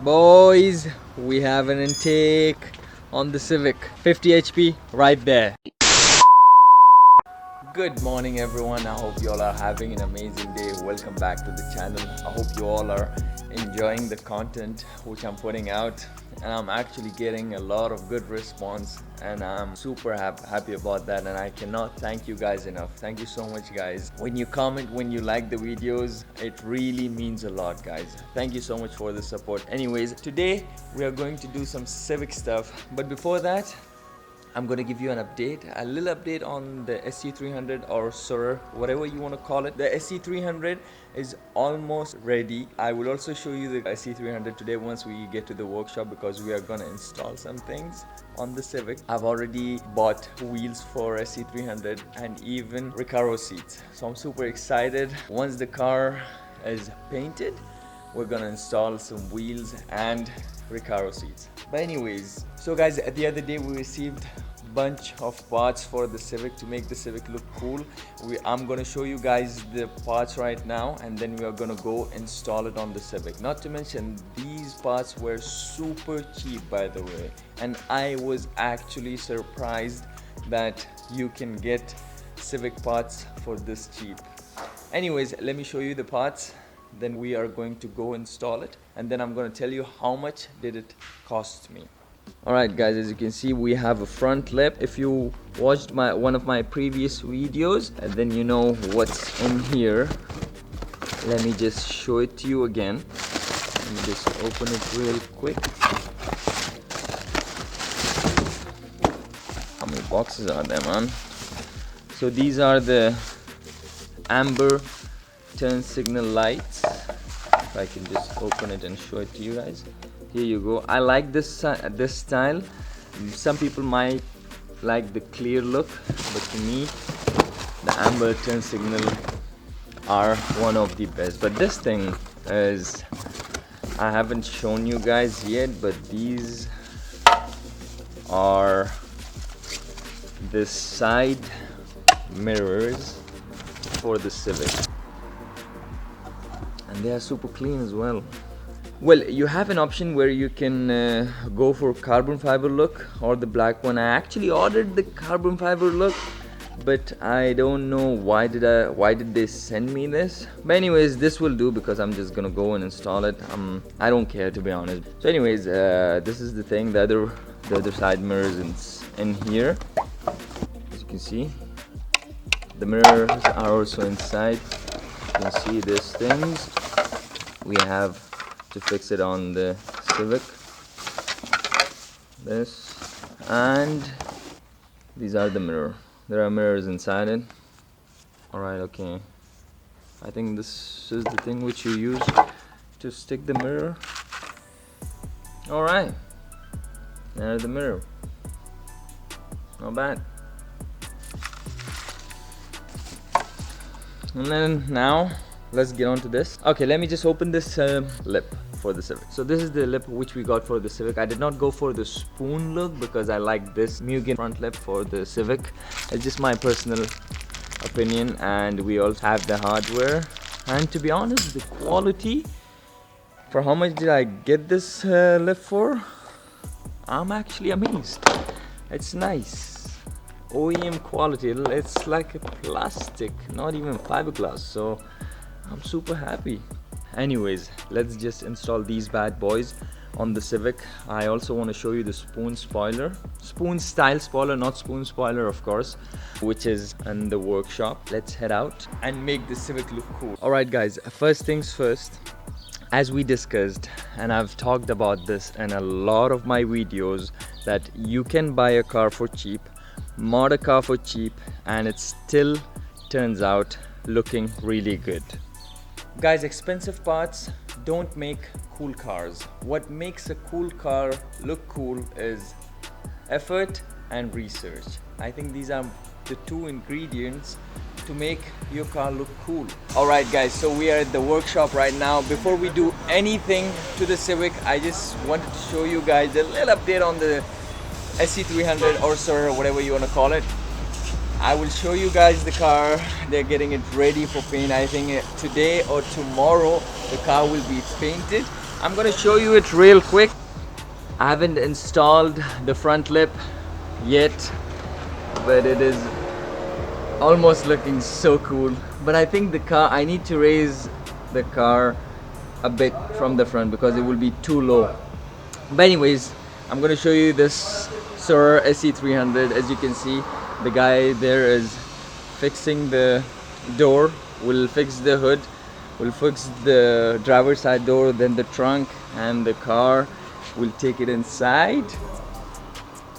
Boys, we have an intake on the Civic. 50 HP right there. Good morning everyone. I hope you all are having an amazing day. Welcome back to the channel. I hope you all are enjoying the content which I'm putting out, and I'm actually getting a lot of good response, and I'm super happy about that, and I cannot thank you guys enough. Thank you so much, guys. When you comment, when you like the videos, it really means a lot, guys. Thank you so much for the support. Anyways, today we are going to do some Civic stuff, but before that I'm going to give you an update, a little update on the SC300 or SUR, whatever you want to call it. The SC300 is almost ready. I will also show you the SC300 today once we get to the workshop, because we are going to install some things on the Civic. I've already bought wheels for SC300 and even Recaro seats. So I'm super excited. Once the car is painted, we're gonna install some wheels and Recaro seats. But anyways, so guys, the other day we received bunch of parts for the Civic to make the Civic look cool. I'm gonna show you guys the parts right now, and then we are gonna go install it on the Civic. Not to mention, these parts were super cheap, by the way, and I was actually surprised that you can get Civic parts for this cheap. Anyways, let me show you the parts. Then we are going to go install it, and then I'm going to tell you how much did it cost me. Alright guys, as you can see, we have a front lip. If you watched one of my previous videos, then you know what's in here. Let me just show it to you again. Let me just open it real quick. How many boxes are there, man? So these are the amber turn signal lights. If I can just open it and show it to you guys. Here you go. I like this style. Some people might like the clear look, but to me the amber turn signal are one of the best. But this thing is, I haven't shown you guys yet, but these are the side mirrors for the Civic, and they are super clean as well. Well, you have an option where you can go for carbon fiber look or the black one. I actually ordered the carbon fiber look, but I don't know why did they send me this. But anyways, this will do, because I'm just gonna go and install it. I don't care, to be honest. So anyways, this is the thing. The other side mirrors in here. As you can see, the mirrors are also inside. You can see these things. We have to fix it on the Civic. This, and these are the mirror. There are mirrors inside it. Alright, okay. I think this is the thing which you use to stick the mirror. Alright, there's the mirror. Not bad. And then now let's get on to this. Okay, let me just open this lip for the Civic. So this is the lip which we got for the Civic. I did not go for the spoon look because I like this Mugen front lip for the Civic. It's just my personal opinion, and we also have the hardware. And to be honest, the quality, for how much did I get this lip for? I'm actually amazed. It's nice. OEM quality. It's like a plastic, not even fiberglass. So I'm super happy. Anyways, let's just install these bad boys on the Civic. I also want to show you the spoon spoiler, spoon style spoiler, not spoon spoiler of course, which is in the workshop. Let's head out and make the Civic look cool. Alright guys, first things first, as we discussed, and I've talked about this in a lot of my videos, that you can buy a car for cheap, mod a car for cheap, and it still turns out looking really good. Guys, expensive parts don't make cool cars. What makes a cool car look cool is effort and research. I think these are the two ingredients to make your car look cool. Alright guys, so we are at the workshop right now. Before we do anything to the Civic, I just wanted to show you guys a little update on the SC300 or SUR, or whatever you want to call it. I will show you guys the car. They're getting it ready for paint. I think today or tomorrow the car will be painted, I'm gonna show you it real quick. I haven't installed the front lip yet, but it is almost looking so cool. But I think the car, I need to raise the car a bit from the front because it will be too low. But anyways, I'm gonna show you this Sir SE300. As you can see, the guy there is fixing the door, will fix the hood, will fix the driver's side door, then the trunk and the car. We'll take it inside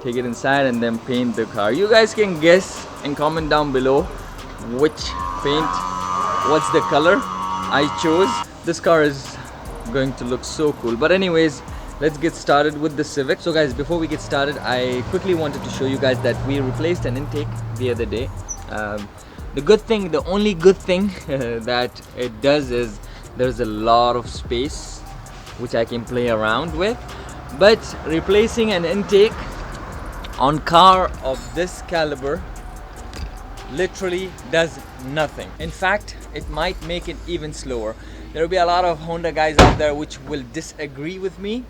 and then paint the car. You guys can guess and comment down below which paint, what's the color I chose. This car is going to look so cool. But anyways, let's get started with the Civic. So guys, before we get started, I quickly wanted to show you guys that we replaced an intake the other day. The only good thing that it does is there's a lot of space which I can play around with. But replacing an intake on car of this caliber literally does nothing. In fact, it might make it even slower. There will be a lot of Honda guys out there which will disagree with me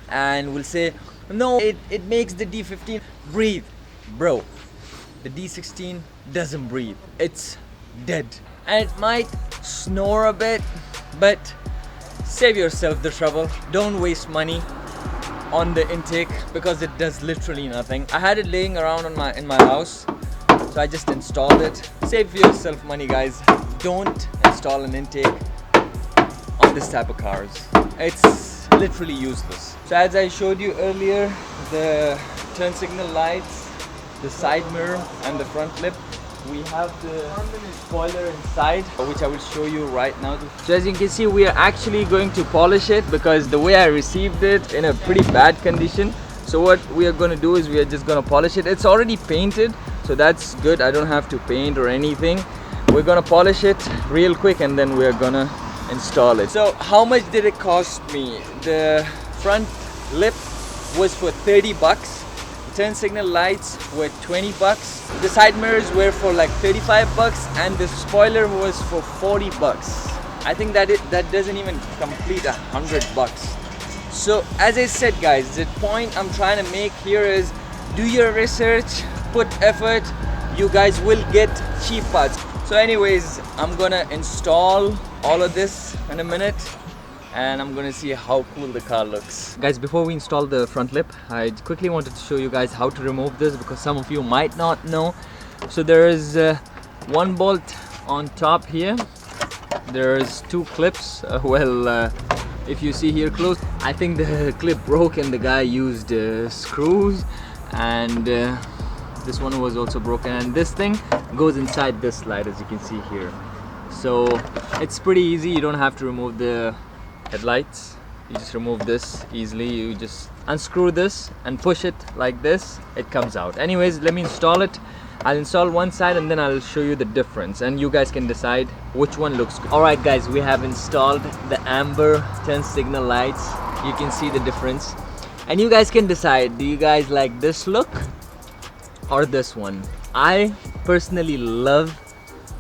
and will say, no, it makes the D15 breathe. Bro, the D16 doesn't breathe. It's dead. And it might snore a bit, but save yourself the trouble. Don't waste money on the intake because it does literally nothing. I had it laying around in my house, so I just installed it. Save yourself money, guys. Don't install an intake on this type of cars. It's literally useless. So as I showed you earlier, the turn signal lights, the side mirror and the front lip, we have the spoiler inside, which I will show you right now. So as you can see, we are actually going to polish it because the way I received it in a pretty bad condition. So what we are going to do is we are just going to polish it. It's already painted, so that's good. I don't have to paint or anything. We're going to polish it real quick and then we're going to install it. So how much did it cost me? The front lip was for 30 bucks. Turn signal lights were 20 bucks. The side mirrors were for like 35 bucks and the spoiler was for 40 bucks. I think that doesn't even complete 100 bucks. So as I said, guys, the point I'm trying to make here is do your research, put effort, you guys will get cheap parts. So anyways, I'm gonna install all of this in a minute and I'm gonna see how cool the car looks. Guys, before we install the front lip, I quickly wanted to show you guys how to remove this because some of you might not know. So there is one bolt on top here. There's two clips. If you see here close, I think the clip broke and the guy used screws, and this one was also broken, and this thing goes inside this slide, as you can see here. So it's pretty easy. You don't have to remove the headlights. You just remove this easily. You just unscrew this and push it like this, it comes out. Anyways, let me install it. I'll install one side and then I'll show you the difference and you guys can decide which one looks good. Alright guys, we have installed the amber turn signal lights. You can see the difference and you guys can decide, do you guys like this look or this one? I personally love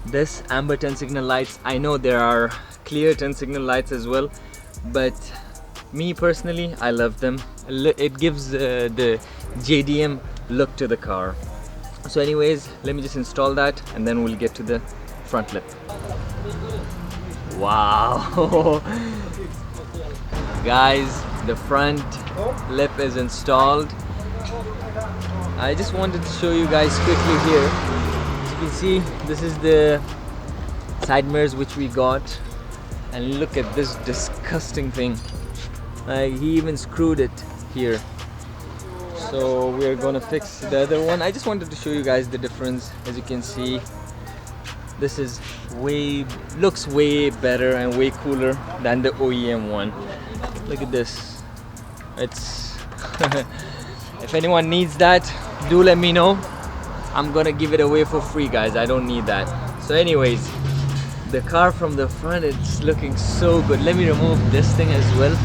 this amber turn signal lights. I know there are clear turn signal lights as well, but me personally, I love them. It gives the JDM look to the car. So anyways, let me just install that and then we'll get to the front lip. Wow. Guys, the front lip is installed. I just wanted to show you guys quickly here. As you can see, this is the side mirrors which we got, and look at this disgusting thing. Like, he even screwed it here. So we're gonna fix the other one. I just wanted to show you guys the difference. As you can see, this is looks way better and way cooler than the OEM one. Look at this. It's if anyone needs that, do let me know. I'm gonna give it away for free, guys. I don't need that. So anyways, the car from the front, it's looking so good. Let me remove this thing as well.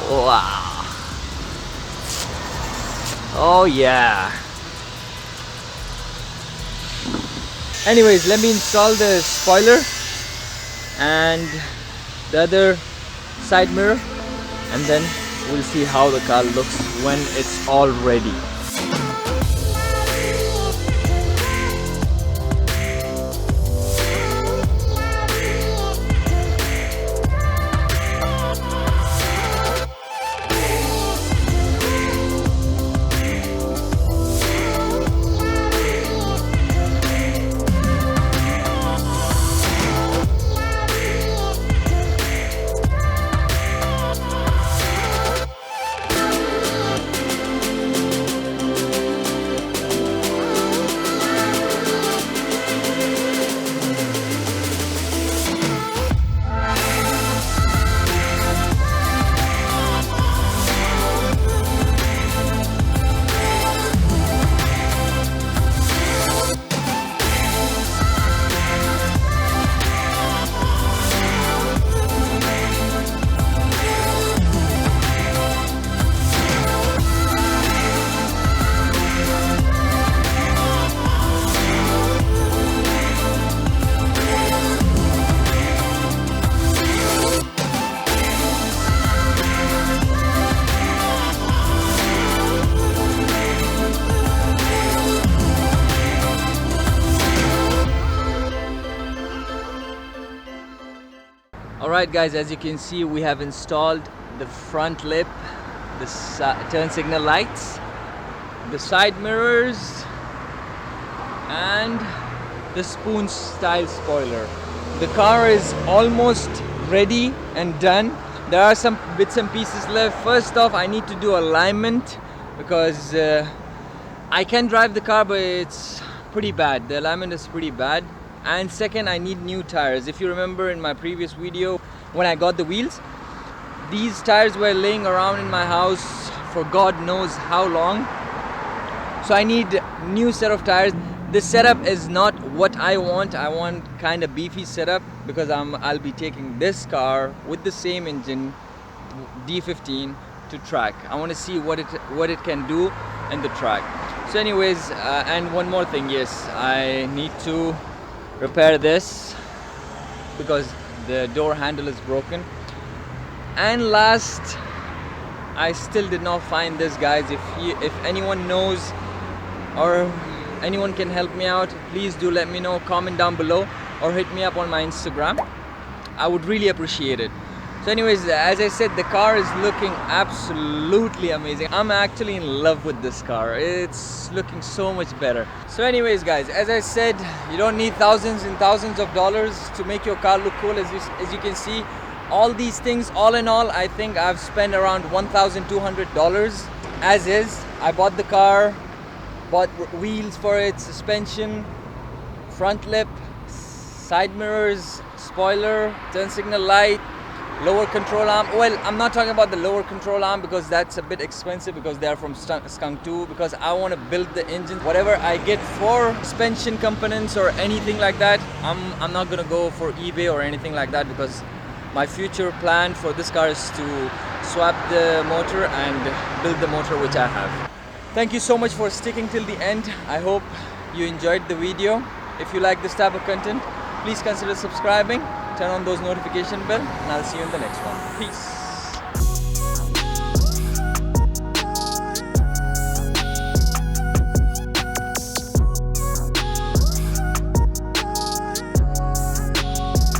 Wow. Oh yeah. Anyways, let me install the spoiler and the other side mirror, and then we'll see how the car looks when it's all ready. Alright guys, as you can see, we have installed the front lip, the turn signal lights, the side mirrors, and the spoon style spoiler. The car is almost ready and done. There are some bits and pieces left. First off, I need to do alignment because I can drive the car, but it's pretty bad. The alignment is pretty bad. And second, I need new tires. If you remember in my previous video when I got the wheels, these tires were laying around in my house for God knows how long. So I need new set of tires. The setup is not what I want. I want kind of beefy setup because I'll be taking this car with the same engine, D15, to track. I want to see what it can do in the track. So anyways, and one more thing, yes, I need to repair this because the door handle is broken. And last, I still did not find this, guys. If anyone knows or anyone can help me out, please do let me know. Comment down below or hit me up on my Instagram. I would really appreciate it. So anyways, as I said, the car is looking absolutely amazing. I'm actually in love with this car. It's looking so much better. So anyways guys, as I said, you don't need thousands and thousands of dollars to make your car look cool. As you can see, all these things, all in all, I think I've spent around $1,200 as is. I bought the car, bought wheels for it, suspension, front lip, side mirrors, spoiler, turn signal light, lower control arm. Well, I'm not talking about the lower control arm because that's a bit expensive because they are from Skunk 2, because I want to build the engine. Whatever I get for suspension components or anything like that, I'm not going to go for eBay or anything like that, because my future plan for this car is to swap the motor and build the motor which I have. Thank you so much for sticking till the end. I hope you enjoyed the video. If you like this type of content, please consider subscribing, turn on those notification bell, and I'll see you in the next one. Peace.